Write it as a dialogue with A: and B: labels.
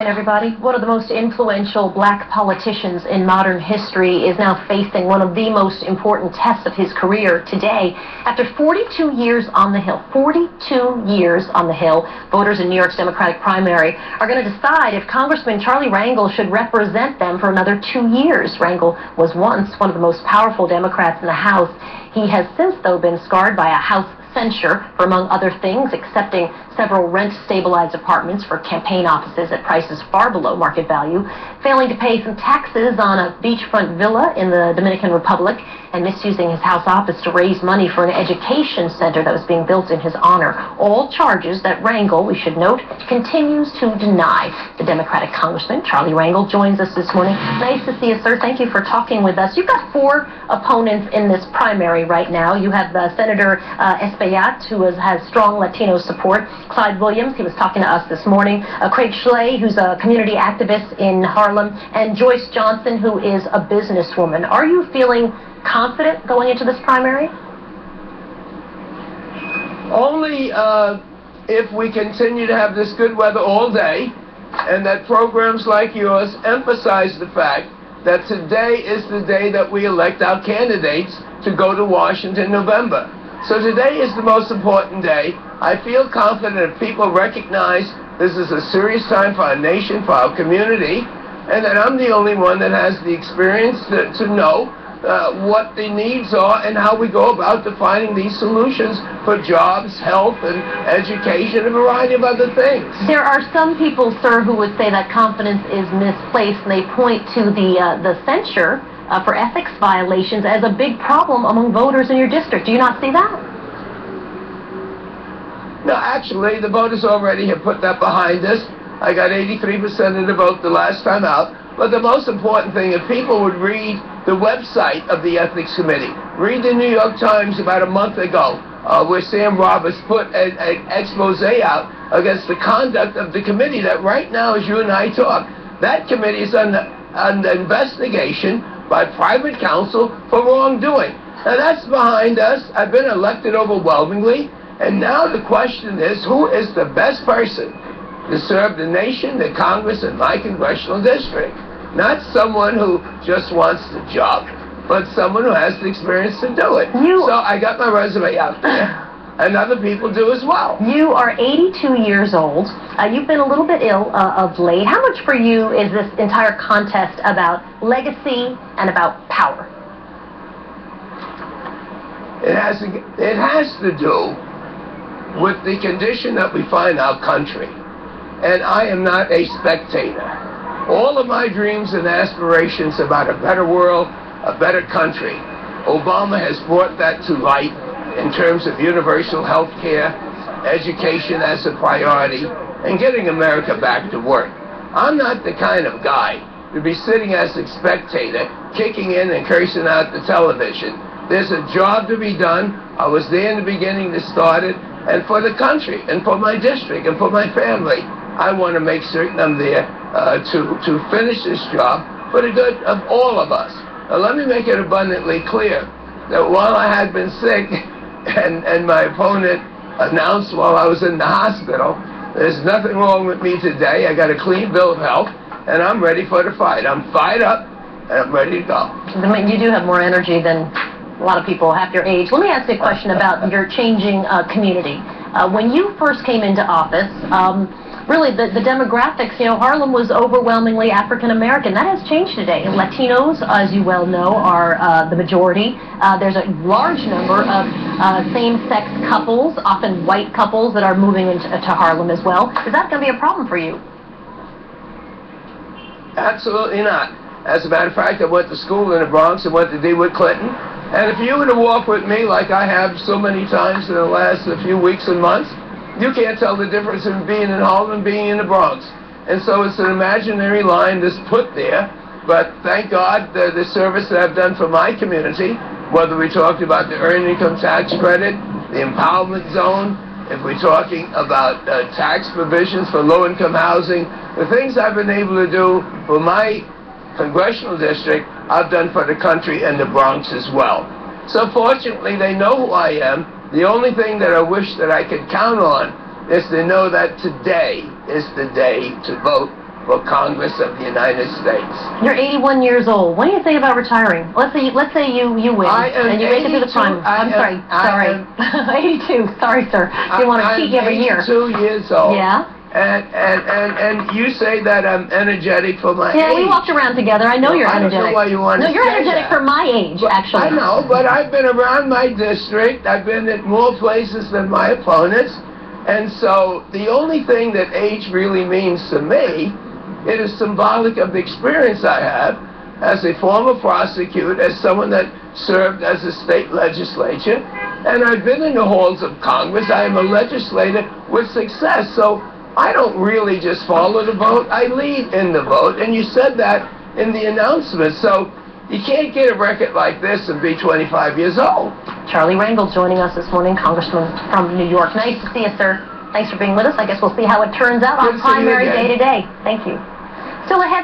A: Everybody, one of the most influential black politicians in modern history is now facing one of the most important tests of his career today. After 42 years on the Hill, 42 years on the Hill, voters in New York's Democratic primary are going to decide if Congressman Charlie Rangel should represent them for another 2 years. Rangel was once one of the most powerful Democrats in the House. He has since, though, been scarred by a House censure for, among other things, accepting several rent-stabilized apartments for campaign offices at prices far below market value, failing to pay some taxes on a beachfront villa in the Dominican Republic, and misusing his House office to raise money for an education center that was being built in his honor. All charges that Rangel, we should note, continues to deny. The Democratic Congressman, Charlie Rangel, joins us this morning. Nice to see you, sir. Thank you for talking with us. You've got 4 opponents in this primary right now. You have Senator Espaillat, who has strong Latino support. Clyde Williams, he was talking to us this morning. Craig Schley, who's a community activist in Harlem. And Joyce Johnson, who is a businesswoman. Are you feeling confident going into this primary?
B: Only if we continue to have this good weather all day, and that programs like yours emphasize the fact that today is the day that we elect our candidates to go to Washington in November. So today is the most important day. I feel confident if people recognize this is a serious time for our nation, for our community, and that I'm the only one that has the experience to know what the needs are and how we go about defining these solutions for jobs, health, and education, and a variety of other things.
A: There are some people, sir, who would say that confidence is misplaced, and they point to the censure for ethics violations as a big problem among voters in your district. Do you not see that?
B: No, actually, the voters already have put that behind us. I got 83% of the vote the last time out. But the most important thing, if people would read the website of the Ethics Committee, read the New York Times about a month ago, where Sam Roberts put an expose out against the conduct of the committee that right now, as you and I talk, that committee is under investigation by private counsel for wrongdoing. Now that's behind us. I've been elected overwhelmingly, and now the question is, who is the best person to serve the nation, the Congress, and my congressional district? Not someone who just wants the job, but someone who has the experience to do it. So I got my resume out there, and other people do as well.
A: You are 82 years old. You've been a little bit ill of late. How much for you is this entire contest about legacy and about power?
B: It has to do with the condition that we find our country. And I am not a spectator. All of my dreams and aspirations about a better world, a better country, Obama has brought that to light in terms of universal health care, education as a priority, and getting America back to work. I'm not the kind of guy to be sitting as a spectator, kicking in and cursing out the television. There's a job to be done. I was there in the beginning to start it, and for the country, and for my district, and for my family, I want to make certain I'm there to finish this job for the good of all of us. Now, let me make it abundantly clear that while I had been sick and my opponent announced while I was in the hospital, there's nothing wrong with me today. I got a clean bill of health, and I'm ready for the fight. I'm fired up, and I'm ready to go.
A: I mean, you do have more energy than a lot of people half your age. Let me ask you a question about your changing community. When you first came into office, really, the demographics, you know, Harlem was overwhelmingly African-American. That has changed today. Latinos, as you well know, are the majority. There's a large number of same-sex couples, often white couples, that are moving into Harlem as well. Is that going to be a problem for you?
B: Absolutely not. As a matter of fact, I went to school in the Bronx and went to DeWitt Clinton. And if you were to walk with me like I have so many times in the last few weeks and months, you can't tell the difference in being in Harlem and being in the Bronx. And so it's an imaginary line that's put there. But thank God the service that I've done for my community, whether we talked about the earned income tax credit, the empowerment zone, if we're talking about tax provisions for low-income housing, the things I've been able to do for my congressional district, I've done for the country and the Bronx as well. So fortunately, they know who I am. The only thing that I wish that I could count on is to know that today is the day to vote for Congress of the United States.
A: You're 81 years old. What do you think about retiring? Let's say you win and you make it through the primary. I'm sorry. 82. Sorry, sir. You want to cheat every year.
B: I'm 82 years old.
A: Yeah.
B: And you say that I'm energetic for my age.
A: Yeah, we walked around together. I know you're energetic.
B: I don't know why you want to say that.
A: No, you're energetic for my age, actually.
B: I know, but I've been around my district. I've been at more places than my opponents. And so the only thing that age really means to me, it is symbolic of the experience I have as a former prosecutor, as someone that served as a state legislature, and I've been in the halls of Congress. I am a legislator with success, so I don't really just follow the vote. I lead in the vote, and you said that in the announcement. So you can't get a record like this and be 25 years old.
A: Charlie Rangel joining us this morning, Congressman from New York. Nice to see you, sir. Thanks for being with us. I guess we'll see how it turns out on primary day today. Thank you. Still ahead.